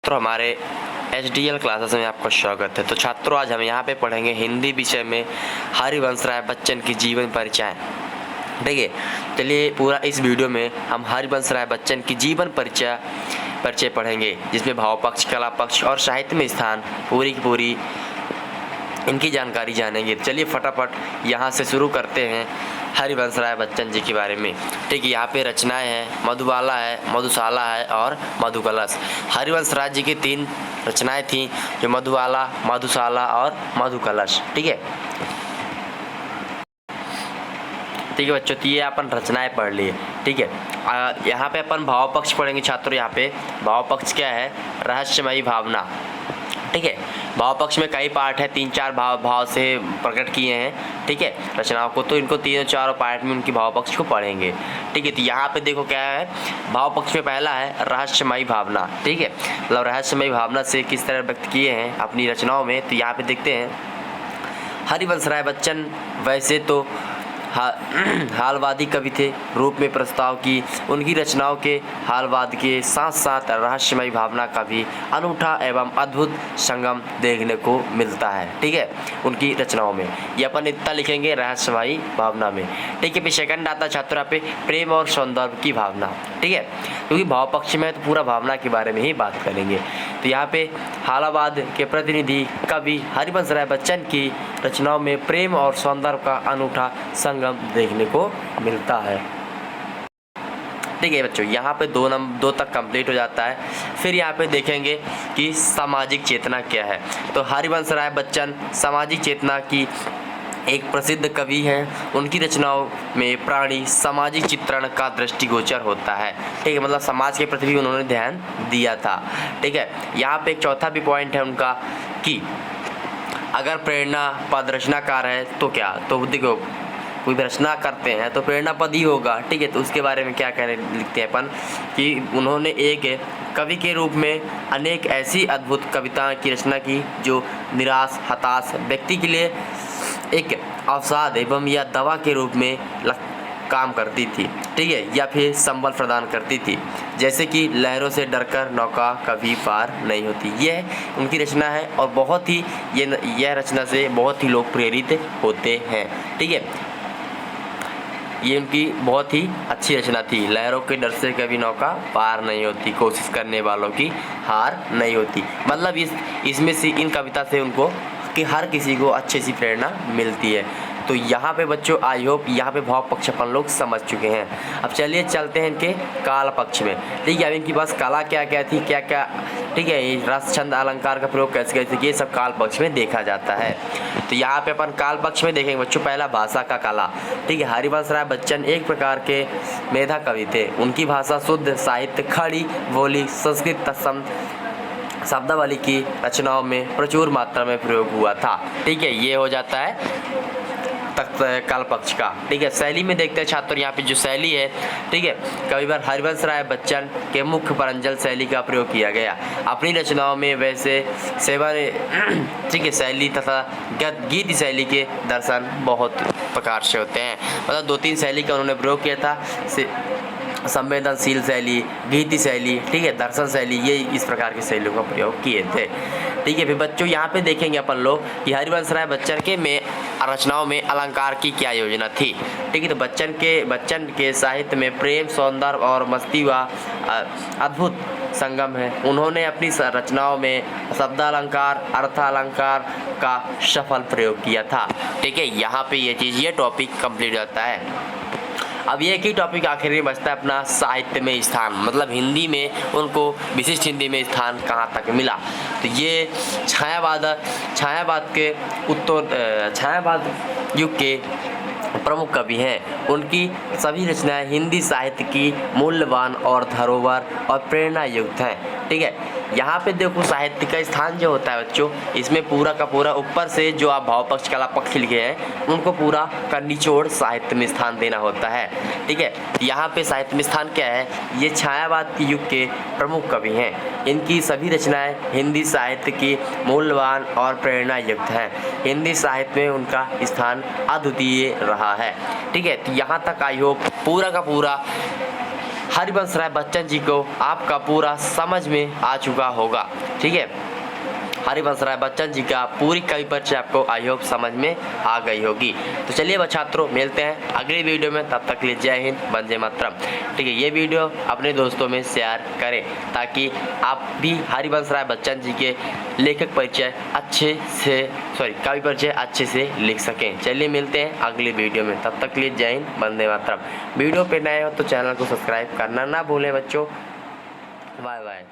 छात्रों, हमारे HDL classes में आपका स्वागत है। तो छात्रों, आज हम यहाँ पे पढ़ेंगे हिंदी विषय में हरिवंश राय बच्चन की जीवन परिचय। ठीक है, चलिए पूरा इस वीडियो में हम हरिवंश राय बच्चन की जीवन परिचय पढ़ेंगे, जिसमें भाव पक्ष, कला पक्ष और साहित्य में स्थान पूरी की पूरी इनकी जानकारी जानेंगे। चलिए फटाफट यहाँ से शुरू करते हैं हरिवंश राय बच्चन जी के बारे में। ठीक है, यहाँ पे रचनाएं हैं, मधुबाला है, मधुशाला है और मधुकलश। हरिवंश राय जी की 3 रचनाएं थीं, जो मधुबाला, मधुशाला और मधुकलश। ठीक है बच्चों, तो ये अपन रचनाएं पढ़ लिए। ठीक है, यहाँ पे अपन भाव पक्ष पढ़ेंगे छात्रों। यहाँ पे भाव पक्ष क्या है? रहस्यमयी भावना। ठीक है, भाव पक्ष में कई पार्ट है, 3-4 भाव से प्रकट किए हैं। ठीक है, रचनाओं को, तो इनको 3-4 पार्ट में उनकी भाव पक्ष को पढ़ेंगे। ठीक है, तो यहाँ पे देखो क्या है, भाव पक्ष में पहला है रहस्यमयी भावना। ठीक है, मतलब रहस्यमयी भावना से किस तरह व्यक्त किए हैं अपनी रचनाओं में, तो यहाँ पे देखते हैं। हरिवंश राय बच्चन वैसे तो हालवादी कवि थे, रूप में प्रस्ताव की उनकी रचनाओं के हालवाद के साथ साथ रहस्यमयी भावना का भी अनूठा एवं अद्भुत संगम देखने को मिलता है। ठीक है, उनकी रचनाओं में ये अपन इतना लिखेंगे रहस्यमयी भावना में। ठीक है, फिर सेकंड आता छात्रा पे प्रेम और सौंदर्य की भावना। ठीक है, क्योंकि भाव पक्ष में तो पूरा भावना के बारे में ही बात करेंगे। तो यहाँ पे हालावाद के प्रतिनिधि कवि हरिवंश राय बच्चन की रचनाओं में प्रेम और सौंदर्य का अनूठा संगम देखने को मिलता है। ठीक है बच्चों, यहाँ पे 2 तक कंप्लीट हो जाता है। फिर यहाँ पे देखेंगे कि सामाजिक चेतना क्या है। तो हरिवंश राय बच्चन सामाजिक चेतना की एक प्रसिद्ध कवि हैं। उनकी रचनाओं में प्राणी सामाजिक चित्रण का दृष्टिगोचर होता है। ठीक है, मतलब समाज के प्रति भी उन्होंने ध्यान दिया था। ठीक है, यहाँ पे एक चौथा भी पॉइंट है उनका कि अगर प्रेरणा पद रचनाकार है तो क्या, तो देखो कोई रचना करते हैं तो प्रेरणा पद ही होगा। ठीक है, तो उसके बारे में क्या कहने लिखते हैं अपन कि उन्होंने एक कवि के रूप में अनेक ऐसी अद्भुत कविताओं की रचना की जो निराश हताश व्यक्ति के लिए एक अवसाद एवं या दवा के रूप में काम करती थी। ठीक है, या फिर संबल प्रदान करती थी, जैसे कि लहरों से डरकर नौका कभी पार नहीं होती। यह उनकी रचना है और बहुत ही यह रचना से बहुत ही लोग प्रेरित होते हैं। ठीक है, ये उनकी बहुत ही अच्छी रचना थी। लहरों के डर से कभी नौका पार नहीं होती, कोशिश करने वालों की हार नहीं होती। मतलब इसमें से इन कविता से उनको कि हर किसी को अच्छी सी प्रेरणा मिलती है। तो यहाँ पे बच्चों आई होप यहाँ पे भाव पक्ष अपन लोग समझ चुके हैं। अब चलिए चलते हैं इनके काल पक्ष में। ठीक है, अब इनके पास कला क्या क्या थी, क्या क्या, ठीक है, रस छंद अलंकार का प्रयोग कैसे कैसे किए, सब काल पक्ष में देखा जाता है। तो यहाँ पे अपन काल पक्ष में देखेंगे बच्चों, पहला भाषा का कला। ठीक है, हरिवंश राय बच्चन एक प्रकार के मेधा कवि थे। उनकी भाषा शुद्ध, साहित्य खड़ी बोली, संस्कृत तत्सम शब्दावली की रचनाओं में प्रचुर मात्रा में प्रयोग हुआ था। ठीक है, ये हो जाता है काल पक्ष का। ठीक है, शैली में देखते हैं छात्र, यहाँ पे जो शैली है, ठीक है, कई बार हरिवंश राय बच्चन के मुख्य परंजल शैली का प्रयोग किया गया अपनी रचनाओं में। वैसे सेवा ठीक है, शैली तथा गीत शैली के दर्शन बहुत प्रकार से होते हैं। मतलब 2-3 शैली का उन्होंने प्रयोग किया था, संवेदनशील शैली, गीति शैली, ठीक है, दर्शन शैली, ये इस प्रकार की शैलियों का प्रयोग किए थे। ठीक है, फिर बच्चों यहाँ पे देखेंगे अपन लोग कि हरिवंश राय बच्चन के रचनाओं में अलंकार की क्या योजना थी। ठीक है, तो बच्चन के साहित्य में प्रेम, सौंदर्य और मस्ती व अद्भुत संगम है। उन्होंने अपनी रचनाओं में शब्दालंकार, अर्थालंकार का सफल प्रयोग किया था। ठीक है, यहाँ पे ये टॉपिक कंप्लीट होता है। अब एक ही टॉपिक आखिर में बचता है अपना साहित्य में स्थान, मतलब हिंदी में उनको विशिष्ट हिंदी में स्थान कहाँ तक मिला। तो ये छायावाद युग के प्रमुख कवि हैं। उनकी सभी रचनाएं हिंदी साहित्य की मूल्यवान और धरोहर और प्रेरणा युक्त हैं। ठीक है, यहाँ पे देखो साहित्य का स्थान जो होता है बच्चों, इसमें पूरा का पूरा ऊपर से जो आप भाव पक्ष कला पक्ष लिखे हैं उनको पूरा का निचोड़ साहित्य में स्थान देना होता है। ठीक है, यहाँ पे साहित्य में स्थान क्या है, ये छायावाद के युग के प्रमुख कवि हैं। इनकी सभी रचनाएं हिंदी साहित्य की मूल्यवान और प्रेरणा युक्त हैं। हिंदी साहित्य में उनका स्थान अद्वितीय रहा है। ठीक है, तो यहाँ तक आई होप पूरा का पूरा हरिवंश राय बच्चन जी को आपका पूरा समझ में आ चुका होगा। ठीक है, हरिवंश राय बच्चन जी का पूरी कवि परिचय आपको आई होप समझ में आ गई होगी। तो चलिए छात्रों, मिलते हैं अगली वीडियो में, तब तक के लिए जय हिंद, वंदे मातरम। ठीक है, ये वीडियो अपने दोस्तों में शेयर करें ताकि आप भी हरिवंश राय बच्चन जी के लेखक परिचय कवि परिचय अच्छे से लिख सकें। चलिए मिलते हैं अगली वीडियो में, तब तक के लिए जय हिंद, वंदे मातरम। वीडियो पे नए हो तो चैनल को सब्सक्राइब करना ना भूलें बच्चों। Bye bye.